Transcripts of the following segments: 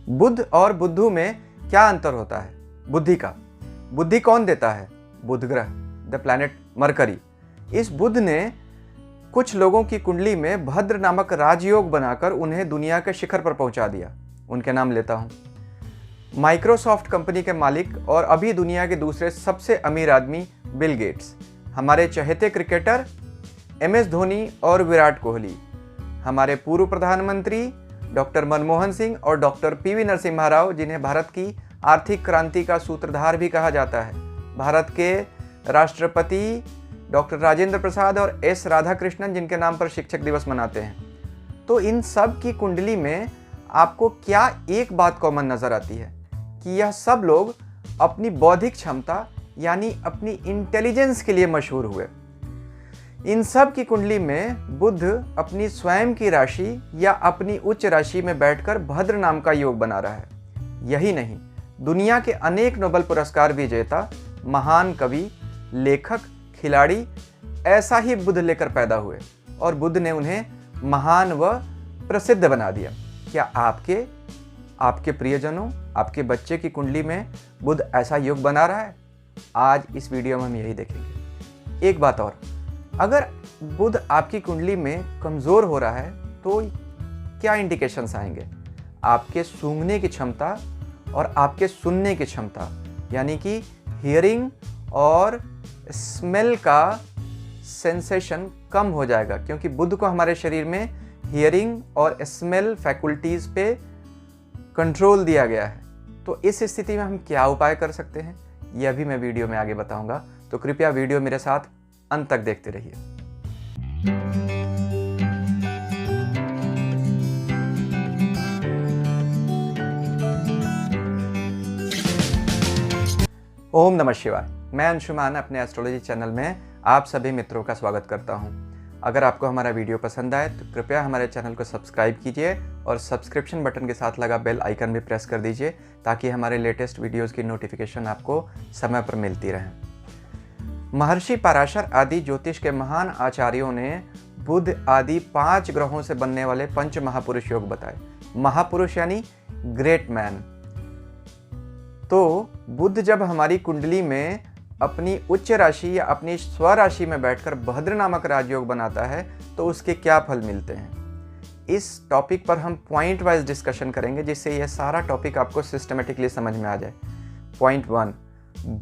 बुध और बुद्धू में क्या अंतर होता है? बुद्धि का। बुद्धि कौन देता है? बुध ग्रह, द प्लैनेट मरकरी। इस बुध ने कुछ लोगों की कुंडली में भद्र नामक राजयोग बनाकर उन्हें दुनिया के शिखर पर पहुंचा दिया। उनके नाम लेता हूं। माइक्रोसॉफ्ट कंपनी के मालिक और अभी दुनिया के दूसरे सबसे अमीर आदमी बिल गेट्स, हमारे चहेते क्रिकेटर MS धोनी और विराट कोहली, हमारे पूर्व प्रधानमंत्री डॉक्टर मनमोहन सिंह और डॉक्टर PV नरसिम्हा राव, जिन्हें भारत की आर्थिक क्रांति का सूत्रधार भी कहा जाता है, भारत के राष्ट्रपति डॉक्टर राजेंद्र प्रसाद और S राधाकृष्णन, जिनके नाम पर शिक्षक दिवस मनाते हैं। तो इन सब की कुंडली में आपको क्या एक बात कॉमन नजर आती है कि यह सब लोग अपनी बौद्धिक क्षमता यानी अपनी इंटेलिजेंस के लिए मशहूर हुए। इन सब की कुंडली में बुध अपनी स्वयं की राशि या अपनी उच्च राशि में बैठकर भद्र नाम का योग बना रहा है। यही नहीं, दुनिया के अनेक नोबेल पुरस्कार विजेता, महान कवि, लेखक, खिलाड़ी ऐसा ही बुध लेकर पैदा हुए और बुध ने उन्हें महान व प्रसिद्ध बना दिया। क्या आपके प्रियजनों, आपके बच्चे की कुंडली में बुध ऐसा योग बना रहा है? आज इस वीडियो में हम यही देखेंगे। एक बात और, अगर बुध आपकी कुंडली में कमजोर हो रहा है तो क्या इंडिकेशंस आएंगे? आपके सूंघने की क्षमता और आपके सुनने की क्षमता यानी कि हियरिंग और स्मेल का सेंसेशन कम हो जाएगा, क्योंकि बुध को हमारे शरीर में हियरिंग और स्मेल फैकल्टीज पे कंट्रोल दिया गया है। तो इस स्थिति में हम क्या उपाय कर सकते हैं, यह भी मैं वीडियो में आगे बताऊंगा। तो कृपया वीडियो मेरे साथ अंत तक देखते रहिए। ओम नमः शिवाय। मैं अंशुमान अपने एस्ट्रोलॉजी चैनल में आप सभी मित्रों का स्वागत करता हूं। अगर आपको हमारा वीडियो पसंद आए तो कृपया हमारे चैनल को सब्सक्राइब कीजिए और सब्सक्रिप्शन बटन के साथ लगा बेल आइकन भी प्रेस कर दीजिए, ताकि हमारे लेटेस्ट वीडियोस की नोटिफिकेशन आपको समय पर मिलती रहे। महर्षि पराशर आदि ज्योतिष के महान आचार्यों ने बुध आदि 5 ग्रहों से बनने वाले पंच महापुरुष योग बताए। महापुरुष यानी ग्रेट मैन। तो बुध जब हमारी कुंडली में अपनी उच्च राशि या अपनी स्वराशि में बैठकर भद्र नामक राजयोग बनाता है तो उसके क्या फल मिलते हैं, इस टॉपिक पर हम पॉइंट वाइज डिस्कशन करेंगे, जिससे यह सारा टॉपिक आपको सिस्टमेटिकली समझ में आ जाए। पॉइंट 1,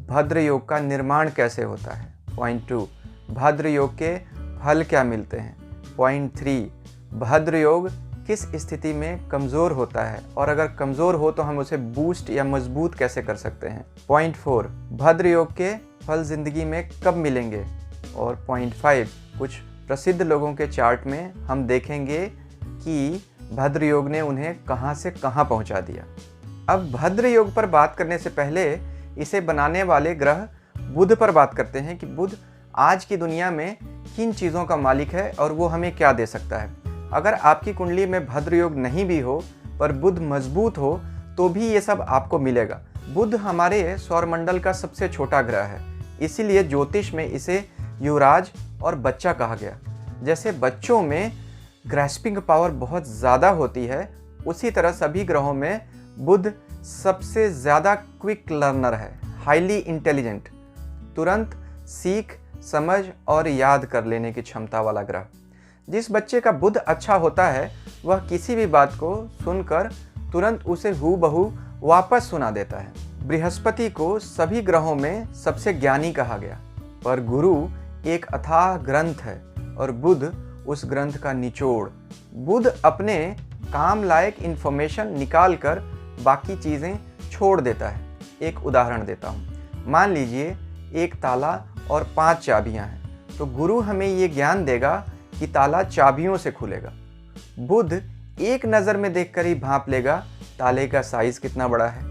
भद्र योग का निर्माण कैसे होता है। पॉइंट 2, भद्र योग के फल क्या मिलते हैं। पॉइंट 3, भद्र योग किस स्थिति में कमज़ोर होता है और अगर कमज़ोर हो तो हम उसे बूस्ट या मजबूत कैसे कर सकते हैं। पॉइंट 4, भद्र योग के फल ज़िंदगी में कब मिलेंगे। और पॉइंट 5, कुछ प्रसिद्ध लोगों के चार्ट में हम देखेंगे कि भद्र योग ने उन्हें कहां से कहां पहुंचा दिया। अब भद्र योग पर बात करने से पहले इसे बनाने वाले ग्रह बुध पर बात करते हैं कि बुध आज की दुनिया में किन चीज़ों का मालिक है और वो हमें क्या दे सकता है। अगर आपकी कुंडली में भद्र योग नहीं भी हो पर बुध मजबूत हो तो भी ये सब आपको मिलेगा। बुध हमारे सौरमंडल का सबसे छोटा ग्रह है, इसीलिए ज्योतिष में इसे युवराज और बच्चा कहा गया। जैसे बच्चों में ग्रैस्पिंग पावर बहुत ज़्यादा होती है, उसी तरह सभी ग्रहों में बुध सबसे ज़्यादा क्विक लर्नर है, हाईली इंटेलिजेंट, तुरंत सीख, समझ और याद कर लेने की क्षमता वाला ग्रह। जिस बच्चे का बुध अच्छा होता है वह किसी भी बात को सुनकर तुरंत उसे हूबहू वापस सुना देता है। बृहस्पति को सभी ग्रहों में सबसे ज्ञानी कहा गया, पर गुरु एक अथाह ग्रंथ है और बुध उस ग्रंथ का निचोड़। बुध अपने काम लायक इंफॉर्मेशन निकाल कर बाकी चीज़ें छोड़ देता है। एक उदाहरण देता हूँ। मान लीजिए एक ताला और 5 चाबियाँ हैं, तो गुरु हमें ये ज्ञान देगा कि ताला चाबियों से खुलेगा। बुध एक नज़र में देखकर ही भांप लेगा ताले का साइज़ कितना बड़ा है,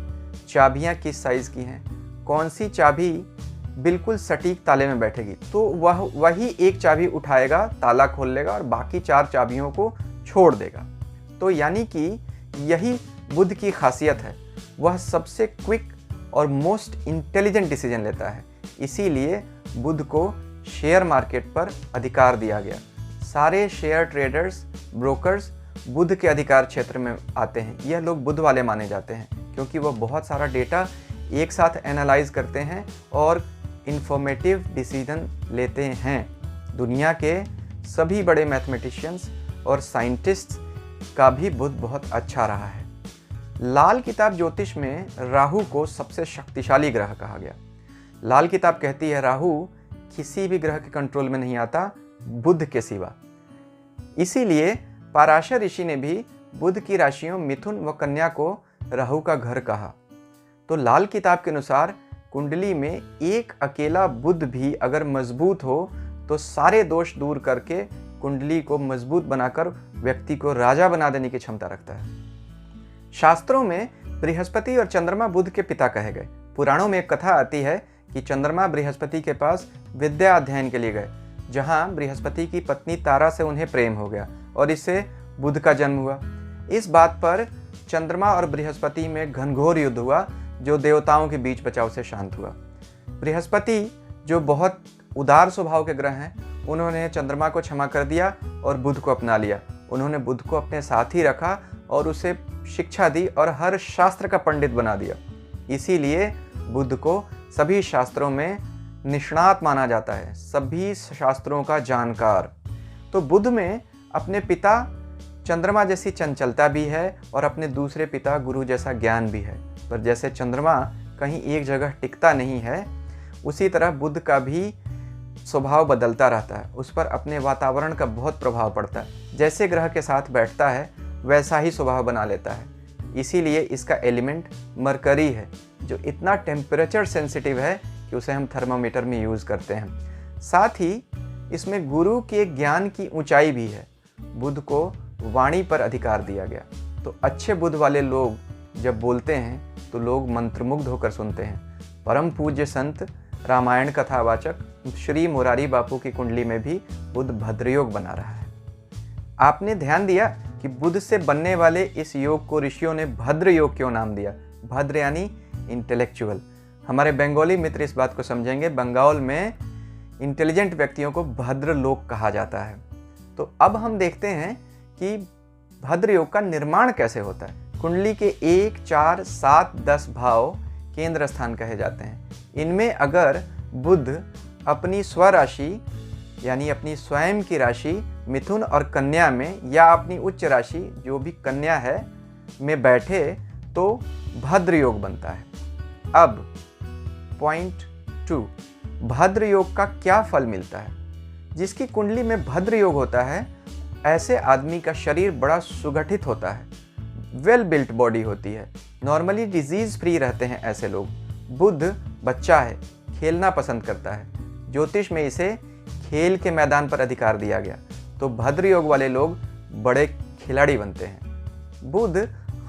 चाबियाँ किस साइज़ की हैं, कौन सी चाबी बिल्कुल सटीक ताले में बैठेगी, तो वही एक चाबी उठाएगा, ताला खोल लेगा और बाकी 4 चाबियों को छोड़ देगा। तो यानी कि यही बुध की खासियत है, वह सबसे क्विक और मोस्ट इंटेलिजेंट डिसीजन लेता है। इसीलिए बुध को शेयर मार्केट पर अधिकार दिया गया। सारे शेयर ट्रेडर्स, ब्रोकर्स बुध के अधिकार क्षेत्र में आते हैं। यह लोग बुध वाले माने जाते हैं क्योंकि वो बहुत सारा डेटा एक साथ एनालाइज करते हैं और इंफॉर्मेटिव डिसीजन लेते हैं। दुनिया के सभी बड़े मैथमेटिशियंस और साइंटिस्ट्स का भी बुध बहुत अच्छा रहा है। लाल किताब ज्योतिष में राहु को सबसे शक्तिशाली ग्रह कहा गया। लाल किताब कहती है राहु किसी भी ग्रह के कंट्रोल में नहीं आता बुध के सिवा। इसीलिए पराशर ऋषि ने भी बुध की राशियों मिथुन व कन्या को राहु का घर कहा। तो लाल किताब के अनुसार कुंडली में एक अकेला बुध भी अगर मजबूत हो तो सारे दोष दूर करके कुंडली को मजबूत बनाकर व्यक्ति को राजा बना देने की क्षमता रखता है। शास्त्रों में बृहस्पति और चंद्रमा बुध के पिता कहे गए। पुराणों में एक कथा आती है कि चंद्रमा बृहस्पति के पास विद्या अध्ययन के लिए गए, जहां बृहस्पति की पत्नी तारा से उन्हें प्रेम हो गया और इससे बुध का जन्म हुआ। इस बात पर चंद्रमा और बृहस्पति में घनघोर युद्ध हुआ जो देवताओं के बीच बचाव से शांत हुआ। बृहस्पति जो बहुत उदार स्वभाव के ग्रह हैं, उन्होंने चंद्रमा को क्षमा कर दिया और बुध को अपना लिया। उन्होंने बुध को अपने साथ ही रखा और उसे शिक्षा दी और हर शास्त्र का पंडित बना दिया। इसीलिए बुध को सभी शास्त्रों में निष्णात माना जाता है, सभी शास्त्रों का जानकार। तो बुध में अपने पिता चंद्रमा जैसी चंचलता भी है और अपने दूसरे पिता गुरु जैसा ज्ञान भी है। पर जैसे चंद्रमा कहीं एक जगह टिकता नहीं है, उसी तरह बुध का भी स्वभाव बदलता रहता है। उस पर अपने वातावरण का बहुत प्रभाव पड़ता है। जैसे ग्रह के साथ बैठता है वैसा ही स्वभाव बना लेता है। इसीलिए इसका एलिमेंट मरकरी है, जो इतना टेम्परेचर सेंसिटिव है कि उसे हम थर्मामीटर में यूज़ करते हैं। साथ ही इसमें गुरु के ज्ञान की ऊंचाई भी है। बुध को वाणी पर अधिकार दिया गया। तो अच्छे बुध वाले लोग जब बोलते हैं तो लोग मंत्रमुग्ध होकर सुनते हैं। परम पूज्य संत रामायण कथावाचक श्री मुरारी बापू की कुंडली में भी बुध भद्रयोग बना रहा है। आपने ध्यान दिया कि बुध से बनने वाले इस योग को ऋषियों ने भद्र योग क्यों नाम दिया? भद्र यानी इंटेलेक्चुअल। हमारे बंगाली मित्र इस बात को समझेंगे, बंगाल में इंटेलिजेंट व्यक्तियों को भद्र लोक कहा जाता है। तो अब हम देखते हैं कि भद्र योग का निर्माण कैसे होता है। कुंडली के 1, 4, 7, 10 भाव केंद्र स्थान कहे जाते हैं। इनमें अगर बुध अपनी स्वराशि यानी अपनी स्वयं की राशि मिथुन और कन्या में या अपनी उच्च राशि जो भी कन्या है में बैठे तो भद्र योग बनता है। अब पॉइंट 2, भद्र योग का क्या फल मिलता है? जिसकी कुंडली में भद्र योग होता है, ऐसे आदमी का शरीर बड़ा सुगठित होता है, वेल बिल्ट बॉडी होती है, नॉर्मली डिजीज फ्री रहते हैं ऐसे लोग। बुध बच्चा है, खेलना पसंद करता है। ज्योतिष में इसे खेल के मैदान पर अधिकार दिया गया। तो भद्र योग वाले लोग बड़े खिलाड़ी बनते हैं। बुध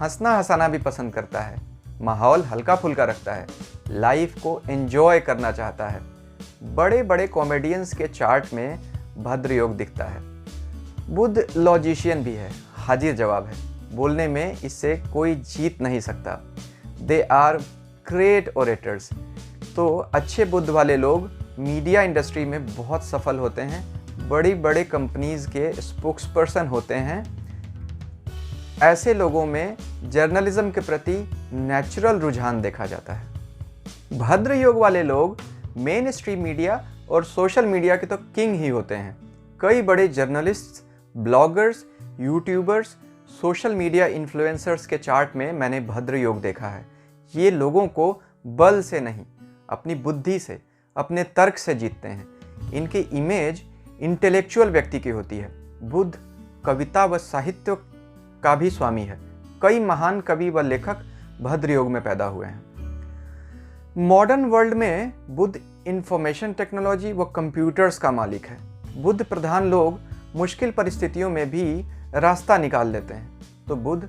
हंसना हंसाना भी पसंद करता है, माहौल हल्का फुल्का रखता है, लाइफ को एंजॉय करना चाहता है। बड़े बड़े कॉमेडियंस के चार्ट में भद्र योग दिखता है। बुध लॉजिशियन भी है, हाजिर जवाब है, बोलने में इससे कोई जीत नहीं सकता। They are great orators. तो अच्छे बुध वाले लोग मीडिया इंडस्ट्री में बहुत सफल होते हैं, बड़ी बड़े कंपनीज के स्पोक्सपर्सन होते हैं। ऐसे लोगों में जर्नलिज्म के प्रति नेचुरल रुझान देखा जाता है। भद्र योग वाले लोग मेन स्ट्रीम मीडिया और सोशल मीडिया के तो किंग ही होते हैं। कई बड़े journalist, bloggers, YouTubers, social media influencers के चार्ट में मैंने भद्र योग देखा है। ये लोगों को बल से नहीं, अपनी बुद्धि से, अपने तर्क से जीतते हैं। इनकी इमेज इंटेलेक्चुअल व्यक्ति की होती है। बुध कविता व साहित्य का भी स्वामी है। कई महान कवि व लेखक भद्र योग में पैदा हुए हैं। मॉडर्न वर्ल्ड में बुध इंफॉर्मेशन टेक्नोलॉजी व कंप्यूटर्स का मालिक है। बुध प्रधान लोग मुश्किल परिस्थितियों में भी रास्ता निकाल लेते हैं। तो बुध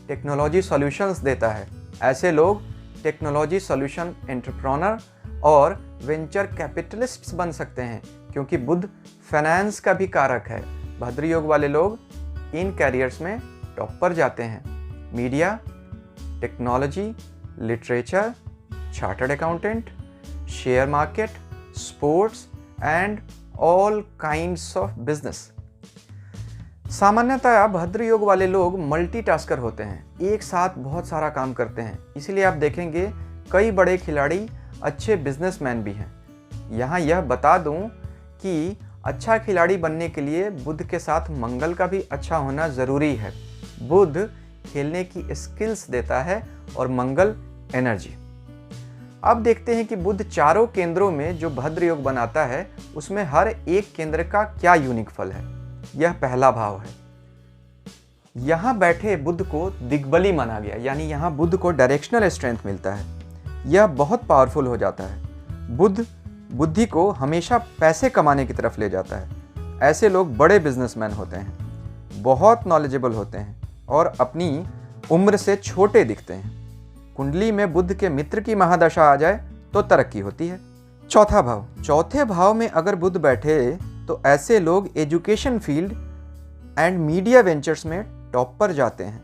टेक्नोलॉजी सॉल्यूशंस देता है। ऐसे लोग टेक्नोलॉजी सॉल्यूशन एंटरप्रेन्योर और वेंचर कैपिटलिस्ट्स बन सकते हैं, क्योंकि बुध फाइनेंस का भी कारक है। भद्र योग वाले लोग इन कैरियर्स में टॉप पर जाते हैं। Media, technology, literature, chartered accountant, share market, sports and all kinds of business. सामान्यतः भद्र योग वाले लोग मल्टीटास्कर होते हैं, एक साथ बहुत सारा काम करते हैं। इसीलिए आप देखेंगे कई बड़े खिलाड़ी अच्छे बिजनेसमैन भी हैं। यहाँ यह बता दूं कि अच्छा खिलाड़ी बनने के लिए बुध के साथ मंगल का भी अच्छा होना ज़रूरी है। बुध खेलने की स्किल्स देता है और मंगल एनर्जी। अब देखते हैं कि बुध चारों केंद्रों में जो भद्र योग बनाता है उसमें हर एक केंद्र का क्या यूनिक फल है। यह पहला भाव है। यहाँ बैठे बुध को दिग्बली माना गया, यानी यहाँ बुध को डायरेक्शनल स्ट्रेंथ मिलता है। यह बहुत पावरफुल हो जाता है। बुध बुद्धि को हमेशा पैसे कमाने की तरफ ले जाता है। ऐसे लोग बड़े बिजनेसमैन होते हैं, बहुत नॉलेजेबल होते हैं और अपनी उम्र से छोटे दिखते हैं। कुंडली में बुध के मित्र की महादशा आ जाए तो तरक्की होती है। चौथा भाव, चौथे भाव में अगर बुध बैठे तो ऐसे लोग education field and media ventures में टॉप पर जाते हैं,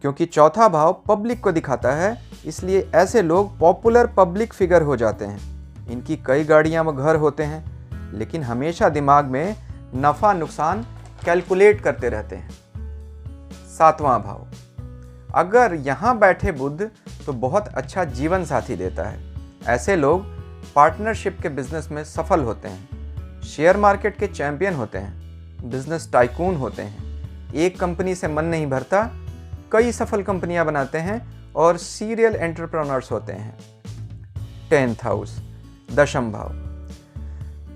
क्योंकि चौथा भाव पब्लिक को दिखाता है। इसलिए ऐसे लोग पॉपुलर पब्लिक फिगर हो जाते हैं। इनकी कई गाड़ियां व घर होते हैं, लेकिन हमेशा दिमाग में नफ़ा नुकसान कैलकुलेट करते रहते हैं। सातवां भाव, अगर यहाँ बैठे बुध तो बहुत अच्छा जीवन साथी देता है। ऐसे लोग पार्टनरशिप के बिजनेस में सफल होते हैं, शेयर मार्केट के चैंपियन होते हैं, बिजनेस टाइकून होते हैं। एक कंपनी से मन नहीं भरता, कई सफल कंपनियां बनाते हैं और सीरियल एंटरप्रेन्योर्स होते हैं। 10th हाउस, दशम भाव,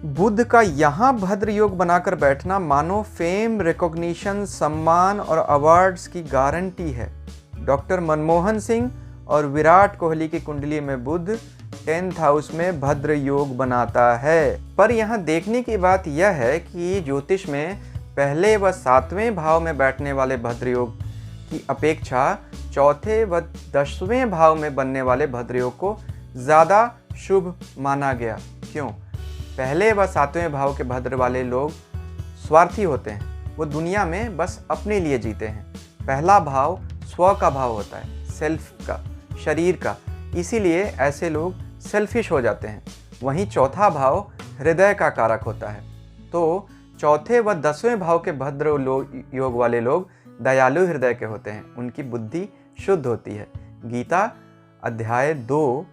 बुध का यहाँ भद्र योग बनाकर बैठना मानो फेम, रिकॉग्निशन, सम्मान और अवार्ड्स की गारंटी है। डॉक्टर मनमोहन सिंह और विराट कोहली की कुंडली में बुध 10th हाउस में भद्र योग बनाता है। पर यहाँ देखने की बात यह है कि ज्योतिष में पहले व 7वें भाव में बैठने वाले भद्र योग की अपेक्षा चौथे व 10वें भाव में बनने वाले भद्र योग को ज़्यादा शुभ माना गया। क्यों? पहले व 7वें भाव के भद्र वाले लोग स्वार्थी होते हैं, वो दुनिया में बस अपने लिए जीते हैं। पहला भाव स्व का भाव होता है, सेल्फ का, शरीर का, इसीलिए ऐसे लोग सेल्फिश हो जाते हैं। वहीं चौथा भाव हृदय का कारक होता है। तो चौथे व 10वें भाव के भद्र योग वाले लोग दयालु हृदय के होते हैं, उनकी बुद्धि शुद्ध होती है। गीता अध्याय 2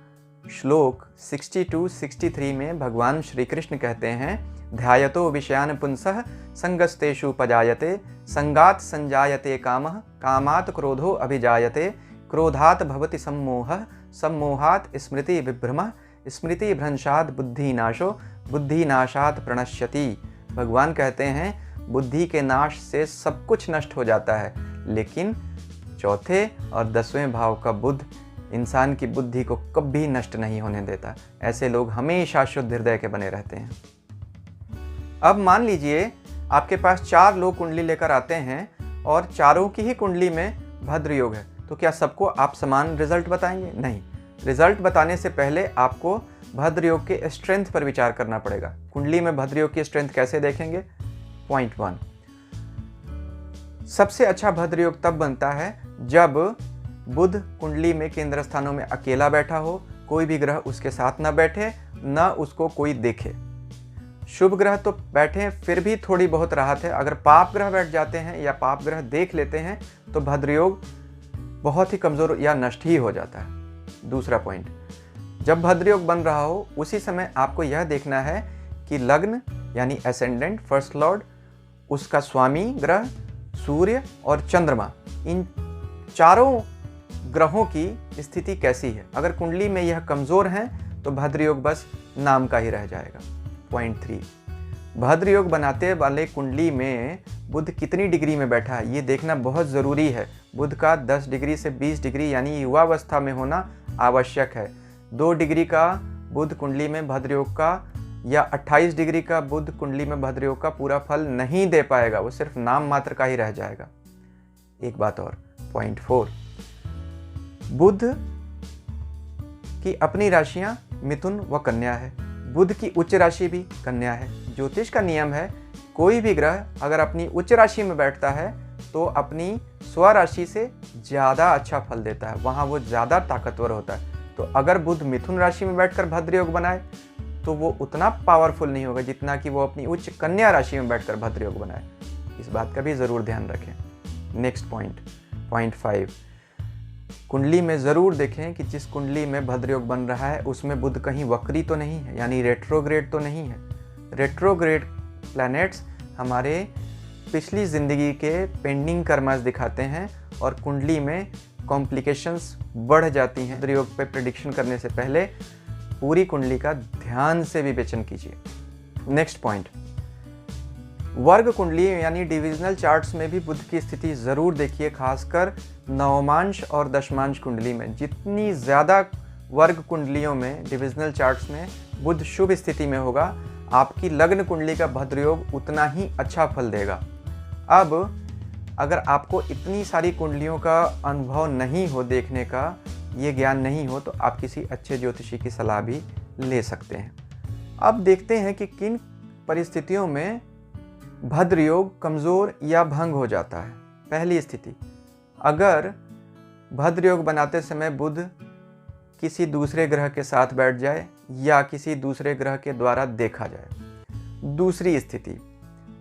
श्लोक 62-63 में भगवान श्री कृष्ण कहते हैं, ध्यायतो विषयान पुंसः संगस्तेषु पजायते, संगात संजायते कामः, कामात् क्रोधो अभिजायते, क्रोधात् भवति सम्मोहः, सम्मोहात् स्मृति विभ्रमः, स्मृति भ्रंशात् बुद्धिनाशो, बुद्धिनाशात् प्रणश्यति। भगवान कहते हैं बुद्धि के नाश से सब कुछ नष्ट हो जाता है, लेकिन चौथे और 10वें भाव का बुध इंसान की बुद्धि को कभी नष्ट नहीं होने देता। ऐसे लोग हमेशा शुद्ध हृदय के बने रहते हैं। अब मान लीजिए आपके पास 4 लोग कुंडली लेकर आते हैं और चारों की ही कुंडली में भद्र योग है, तो क्या सबको आप समान रिजल्ट बताएंगे? नहीं। रिजल्ट बताने से पहले आपको भद्र योग के स्ट्रेंथ पर विचार करना पड़ेगा। कुंडली में भद्र योग की स्ट्रेंथ कैसे देखेंगे? पॉइंट 1, सबसे अच्छा भद्र योग तब बनता है जब बुध कुंडली में केंद्र स्थानों में अकेला बैठा हो, कोई भी ग्रह उसके साथ न बैठे, न उसको कोई देखे। शुभ ग्रह तो बैठे फिर भी थोड़ी बहुत राहत है, अगर पाप ग्रह बैठ जाते हैं या पाप ग्रह देख लेते हैं तो भद्र योग बहुत ही कमज़ोर या नष्ट ही हो जाता है। दूसरा पॉइंट, जब भद्र योग बन रहा हो उसी समय आपको यह देखना है कि लग्न यानी एसेंडेंट, फर्स्ट लॉर्ड, उसका स्वामी ग्रह सूर्य और चंद्रमा, इन चारों ग्रहों की स्थिति कैसी है। अगर कुंडली में यह कमज़ोर हैं तो भद्र योग बस नाम का ही रह जाएगा। पॉइंट 3, भद्र योग बनाते वाले कुंडली में बुध कितनी डिग्री में बैठा है ये देखना बहुत ज़रूरी है। बुध का 10 डिग्री से 20 डिग्री यानी युवावस्था में होना आवश्यक है। 2 डिग्री का बुध कुंडली में भद्र योग का या 28 डिग्री का बुध कुंडली में भद्र योग का पूरा फल नहीं दे पाएगा, वो सिर्फ नाम मात्र का ही रह जाएगा। एक बात और, पॉइंट 4, बुध की अपनी राशियां मिथुन व कन्या है, बुध की उच्च राशि भी कन्या है। ज्योतिष का नियम है कोई भी ग्रह अगर अपनी उच्च राशि में बैठता है तो अपनी स्वराशि से ज़्यादा अच्छा फल देता है, वहाँ वो ज़्यादा ताकतवर होता है। तो अगर बुध मिथुन राशि में बैठकर भद्र योग बनाए तो वो उतना पावरफुल नहीं होगा जितना कि वो अपनी उच्च कन्या राशि में बैठकर भद्र योग बनाए। इस बात का भी ज़रूर ध्यान रखें। नेक्स्ट पॉइंट 5, कुंडली में ज़रूर देखें कि जिस कुंडली में भद्रयोग बन रहा है उसमें बुध कहीं वक्री तो नहीं है, यानी रेट्रोग्रेड तो नहीं है। रेट्रोग्रेड प्लैनेट्स हमारे पिछली ज़िंदगी के पेंडिंग कर्मास दिखाते हैं और कुंडली में कॉम्प्लिकेशंस बढ़ जाती हैं। भद्रयोग पे प्रेडिक्शन करने से पहले पूरी कुंडली का ध्यान से विवेचन कीजिए। नेक्स्ट पॉइंट, वर्ग कुंडली यानी डिविजनल चार्ट्स में भी बुध की स्थिति ज़रूर देखिए, खासकर नवमांश और दशमांश कुंडली में। जितनी ज़्यादा वर्ग कुंडलियों में डिविजनल चार्ट्स में बुध शुभ स्थिति में होगा, आपकी लग्न कुंडली का भद्रयोग उतना ही अच्छा फल देगा। अब अगर आपको इतनी सारी कुंडलियों का अनुभव नहीं हो, देखने का ये ज्ञान नहीं हो, तो आप किसी अच्छे ज्योतिषी की सलाह भी ले सकते हैं। अब देखते हैं कि किन परिस्थितियों में भद्रयोग कमज़ोर या भंग हो जाता है। पहली स्थिति, अगर भद्रयोग बनाते समय बुध किसी दूसरे ग्रह के साथ बैठ जाए या किसी दूसरे ग्रह के द्वारा देखा जाए। दूसरी स्थिति,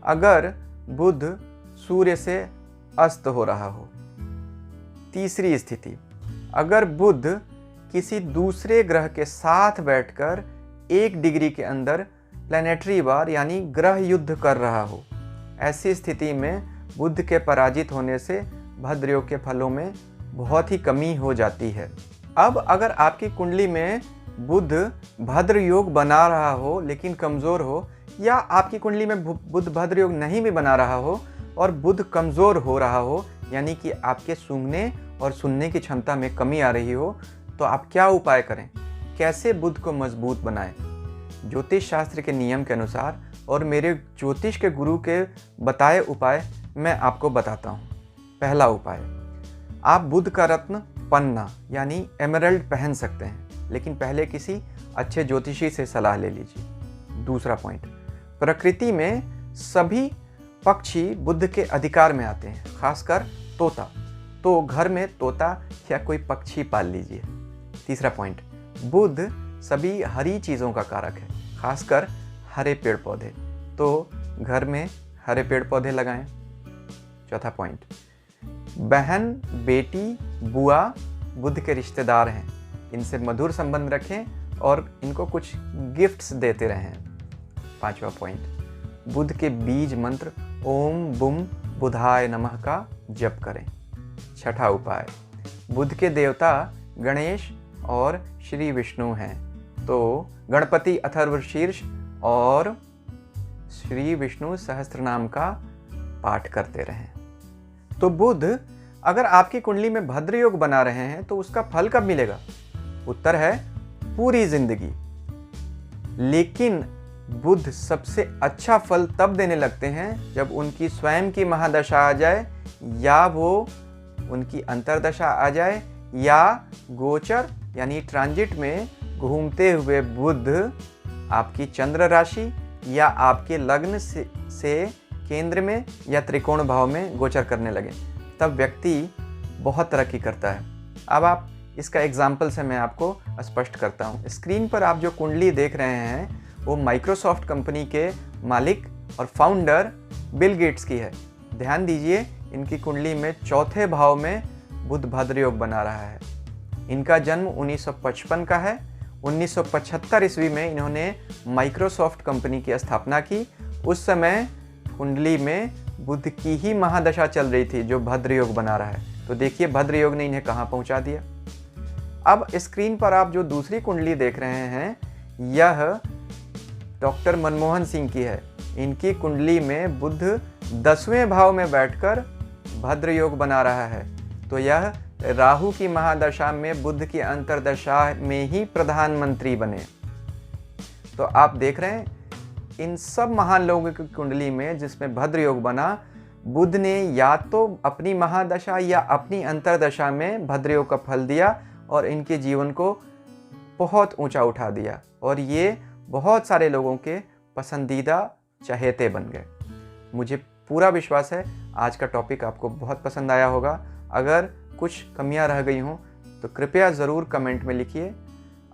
अगर बुध सूर्य से अस्त हो रहा हो। तीसरी स्थिति, अगर बुध किसी दूसरे ग्रह के साथ बैठकर 1 डिग्री के अंदर प्लैनेटरी वार यानी ग्रह युद्ध कर रहा हो। ऐसी स्थिति में बुध के पराजित होने से भद्रयोग के फलों में बहुत ही कमी हो जाती है। अब अगर आपकी कुंडली में बुध भद्रयोग बना रहा हो लेकिन कमज़ोर हो, या आपकी कुंडली में बुध भद्रयोग नहीं भी बना रहा हो और बुध कमज़ोर हो रहा हो, यानी कि आपके सूंघने और सुनने की क्षमता में कमी आ रही हो, तो आप क्या उपाय करें, कैसे बुध को मजबूत बनाएं? ज्योतिष शास्त्र के नियम के अनुसार और मेरे ज्योतिष के गुरु के बताए उपाय मैं आपको बताता हूँ। पहला उपाय, आप बुध का रत्न पन्ना यानी एमरल्ड पहन सकते हैं, लेकिन पहले किसी अच्छे ज्योतिषी से सलाह ले लीजिए। दूसरा पॉइंट, प्रकृति में सभी पक्षी बुध के अधिकार में आते हैं, खासकर तोता, तो घर में तोता या कोई पक्षी पाल लीजिए। तीसरा पॉइंट, बुध सभी हरी चीज़ों का कारक है, खासकर हरे पेड़ पौधे, तो घर में हरे पेड़ पौधे लगाएं। चौथा पॉइंट, बहन, बेटी, बुआ बुध के रिश्तेदार हैं, इनसे मधुर संबंध रखें और इनको कुछ गिफ्ट्स देते रहें। पांचवा पॉइंट, बुध के बीज मंत्र ओम बुम बुधाय नमः का जप करें। छठा उपाय, बुध के देवता गणेश और श्री विष्णु हैं, तो गणपति अथर्वशीर्ष और श्री विष्णु सहस्त्रनाम का पाठ करते रहें। तो बुध अगर आपकी कुंडली में भद्रयोग बना रहे हैं तो उसका फल कब मिलेगा? उत्तर है पूरी जिंदगी। लेकिन बुध सबसे अच्छा फल तब देने लगते हैं जब उनकी स्वयं की महादशा आ जाए, या वो उनकी अंतर्दशा आ जाए, या गोचर यानी ट्रांजिट में घूमते हुए बुध आपकी चंद्र राशि या आपके लग्न से केंद्र में या त्रिकोण भाव में गोचर करने लगे, तब व्यक्ति बहुत तरक्की करता है। अब आप इसका एग्जाम्पल से मैं आपको स्पष्ट करता हूँ। स्क्रीन पर आप जो कुंडली देख रहे हैं वो माइक्रोसॉफ्ट कंपनी के मालिक और फाउंडर बिल गेट्स की है। ध्यान दीजिए, इनकी कुंडली में चौथे भाव में बुध भद्रयोग बना रहा है। इनका जन्म 1955 का है। 1975 ईस्वी में इन्होंने माइक्रोसॉफ्ट कंपनी की स्थापना की। उस समय कुंडली में बुध की ही महादशा चल रही थी जो भद्रयोग बना रहा है। तो देखिए भद्रयोग ने इन्हें कहाँ पहुँचा दिया। अब स्क्रीन पर आप जो दूसरी कुंडली देख रहे हैं यह डॉक्टर मनमोहन सिंह की है। इनकी कुंडली में बुध 10वें भाव में बैठकर भद्रयोग बना रहा है, तो यह राहु की महादशा में बुध की अंतर्दशा में ही प्रधानमंत्री बने। तो आप देख रहे हैं इन सब महान लोगों की कुंडली में जिसमें भद्रयोग बना, बुध ने या तो अपनी महादशा या अपनी अंतर्दशा में भद्रयोग का फल दिया और इनके जीवन को बहुत ऊंचा उठा दिया, और ये बहुत सारे लोगों के पसंदीदा चहेते बन गए। मुझे पूरा विश्वास है आज का टॉपिक आपको बहुत पसंद आया होगा। अगर कुछ कमियां रह गई हों तो कृपया ज़रूर कमेंट में लिखिए।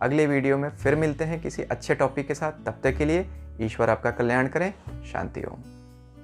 अगले वीडियो में फिर मिलते हैं किसी अच्छे टॉपिक के साथ। तब तक के लिए ईश्वर आपका कल्याण करें। शांति ओम।